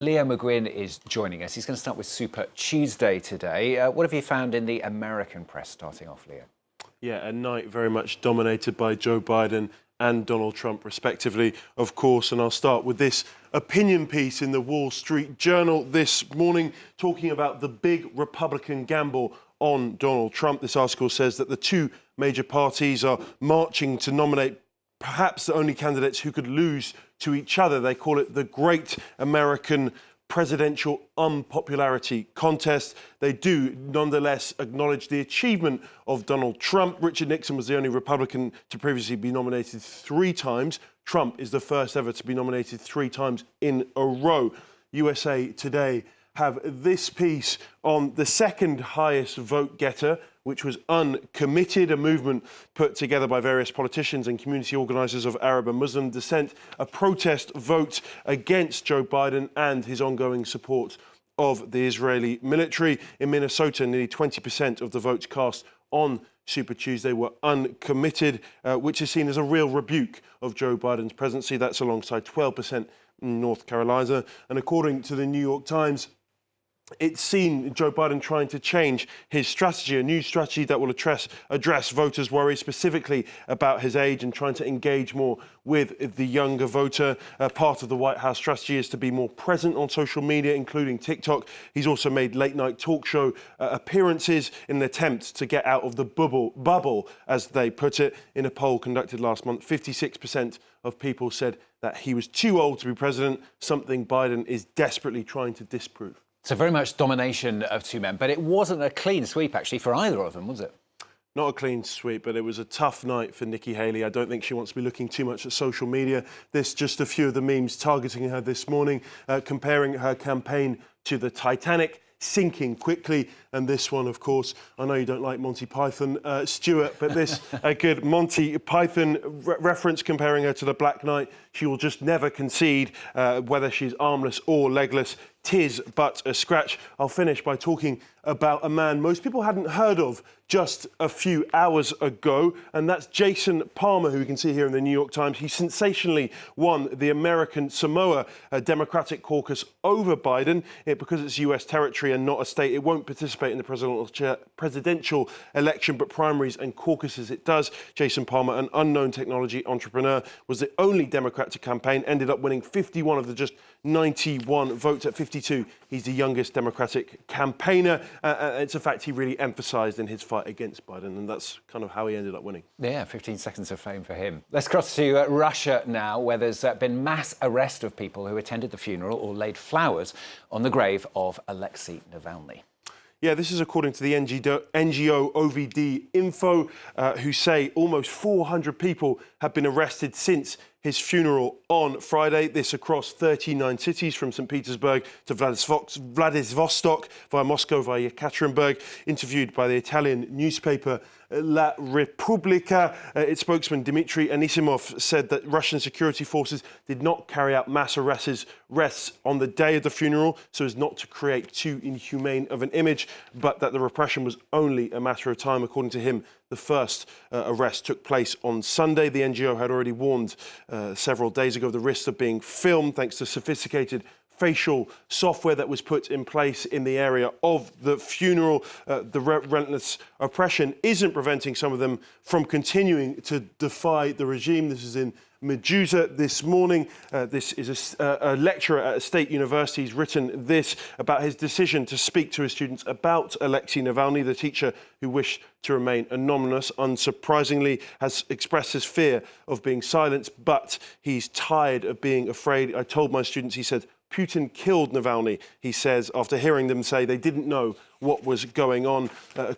Leo McGuinn is joining us. He's going to start with Super Tuesday today. What have you found in the American press starting off, Leo? Yeah, a night very much dominated by Joe Biden and Donald Trump, respectively, of course. And I'll start with this opinion piece in the Wall Street Journal this morning, talking about the big Republican gamble on Donald Trump. This article says that the two major parties are marching to nominate perhaps the only candidates who could lose to each other. They call it the Great American Presidential Unpopularity Contest. They do nonetheless acknowledge the achievement of Donald Trump. Richard Nixon was the only Republican to previously be nominated 3 times. Trump is the first ever to be nominated 3 times in a row. USA Today have this piece on the second highest vote getter, which was Uncommitted, a movement put together by various politicians and community organisers of Arab and Muslim descent, a protest vote against Joe Biden and his ongoing support of the Israeli military. In Minnesota, nearly 20% of the votes cast on Super Tuesday were uncommitted, which is seen as a real rebuke of Joe Biden's presidency. That's alongside 12% in North Carolina. And according to the New York Times, it's seen Joe Biden trying to change his strategy, a new strategy that will address voters' worries specifically about his age and trying to engage more with the younger voter. Part of the White House strategy is to be more present on social media, including TikTok. He's also made late-night talk show appearances in an attempt to get out of the bubble, as they put it. In a poll conducted last month, 56% of people said that he was too old to be president, something Biden is desperately trying to disprove. So very much domination of two men, but it wasn't a clean sweep, actually, for either of them, was it? Not a clean sweep, but it was a tough night for Nikki Haley. I don't think she wants to be looking too much at social media. There's just a few of the memes targeting her this morning, comparing her campaign to the Titanic, sinking quickly. And this one, of course, I know you don't like Monty Python, Stuart, but this, a good Monty Python reference comparing her to the Black Knight. She will just never concede, whether she's armless or legless. 'Tis but a scratch. I'll finish by talking about a man most people hadn't heard of just a few hours ago, and that's Jason Palmer, who we can see here in the New York Times. He sensationally won the American Samoa Democratic caucus over Biden. Because it's US territory and not a state, it won't participate in the presidential election, but primaries and caucuses it does. Jason Palmer, an unknown technology entrepreneur, was the only Democrat to campaign, ended up winning 51 of the just 91 votes. At 52, he's the youngest Democratic campaigner. It's a fact he really emphasised in his fight against Biden, and that's kind of how he ended up winning. Yeah, 15 seconds of fame for him. Let's cross to Russia now, where there's been mass arrest of people who attended the funeral or laid flowers on the grave of Alexei Navalny. Yeah, this is according to the NGO OVD Info, who say almost 400 people have been arrested since his funeral on Friday. This across 39 cities, from St. Petersburg to Vladivostok, via Moscow, via Yekaterinburg. Interviewed by the Italian newspaper La Repubblica, its spokesman Dmitry Anisimov said that Russian security forces did not carry out mass arrests on the day of the funeral so as not to create too inhumane of an image, but that the repression was only a matter of time. According to him, the first arrest took place on Sunday. The NGO had already warned several days ago of the risk of being filmed thanks to sophisticated facial software that was put in place in the area of the funeral. The relentless oppression isn't preventing some of them from continuing to defy the regime. This is in Medusa this morning. This is a lecturer at a state university. He's written this about his decision to speak to his students about Alexei Navalny. The teacher, who wished to remain anonymous, unsurprisingly, has expressed his fear of being silenced, but he's tired of being afraid. I told my students, he said, Putin killed Navalny, he says, after hearing them say they didn't know what was going on.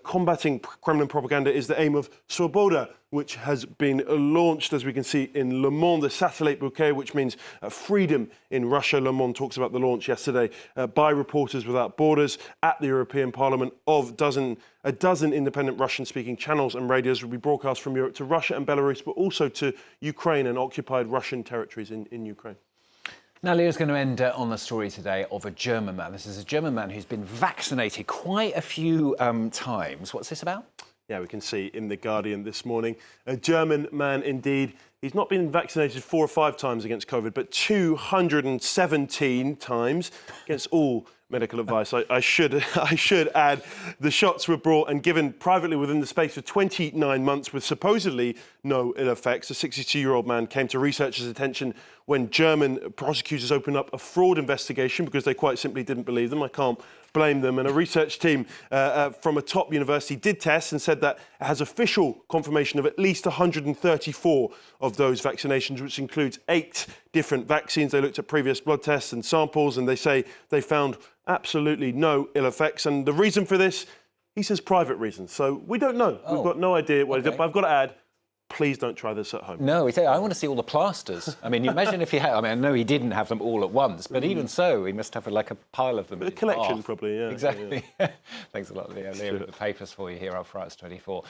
Combating Kremlin propaganda is the aim of Svoboda, which has been launched, as we can see in Le Monde, the satellite bouquet, which means freedom in Russia. Le Monde talks about the launch yesterday by Reporters Without Borders at the European Parliament of a dozen independent Russian-speaking channels and radios will be broadcast from Europe to Russia and Belarus, but also to Ukraine and occupied Russian territories in Ukraine. Now, Leo's going to end on the story today of a German man. This is a German man who's been vaccinated quite a few times. What's this about? Yeah, we can see in The Guardian this morning. A German man indeed He's not been vaccinated 4 or 5 times against COVID, but 217 times against all medical advice. I should add, the shots were brought and given privately within the space of 29 months with supposedly no ill effects. A 62-year-old man came to researchers' attention when German prosecutors opened up a fraud investigation because they quite simply didn't believe them. I can't blame them. And a research team from a top university did tests and said that it has official confirmation of at least 134 of those vaccinations, which includes 8 different vaccines. They looked at previous blood tests and samples, and they say they found absolutely no ill effects. And the reason for this, he says private reasons. So we don't know. We've got no idea what he did. But I've got to add, please don't try this at home. No, I want to see all the plasters. I mean, you imagine if he had... I mean, I know he didn't have them all at once, but even so, he must have like a pile of them. A collection, probably, yeah. Exactly. Yeah. Thanks a lot, Leo. Leo with the papers for you here on France 24.